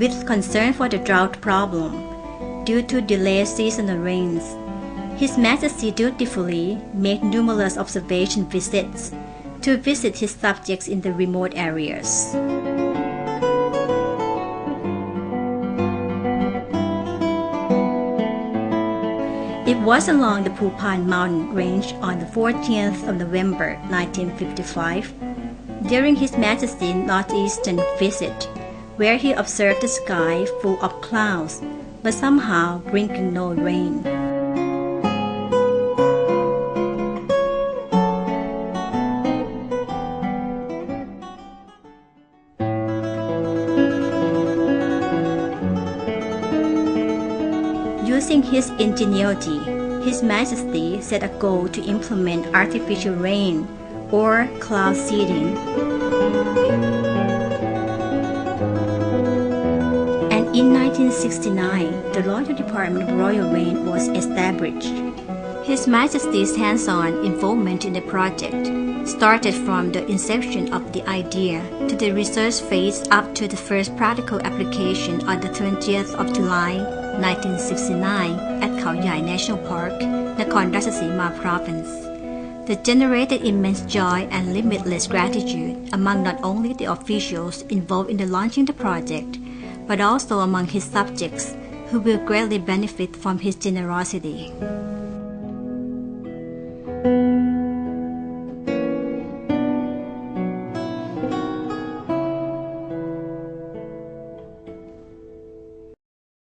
with concern for the drought problem due to delayed seasonal rains. His Majesty dutifully made numerous observation visits to visit his subjects in the remote areas. It was along the Phu Phan mountain range on the 14th of November 1955, during His Majesty's northeastern visit, where he observed the sky full of clouds, but somehow bringing no rain. Using his ingenuity, His Majesty set a goal to implement artificial rain or cloud seeding. And in 1969, the Royal Department of Royal Rain was established. His Majesty's hands-on involvement in the project started from the inception of the idea to the research phase up to the first practical application on the 20th of July 1969 at Khao Yai National Park, Nakorn Ratchasima province. That generated immense joy and limitless gratitude among not only the officials involved in the launching the project, but also among his subjects who will greatly benefit from his generosity.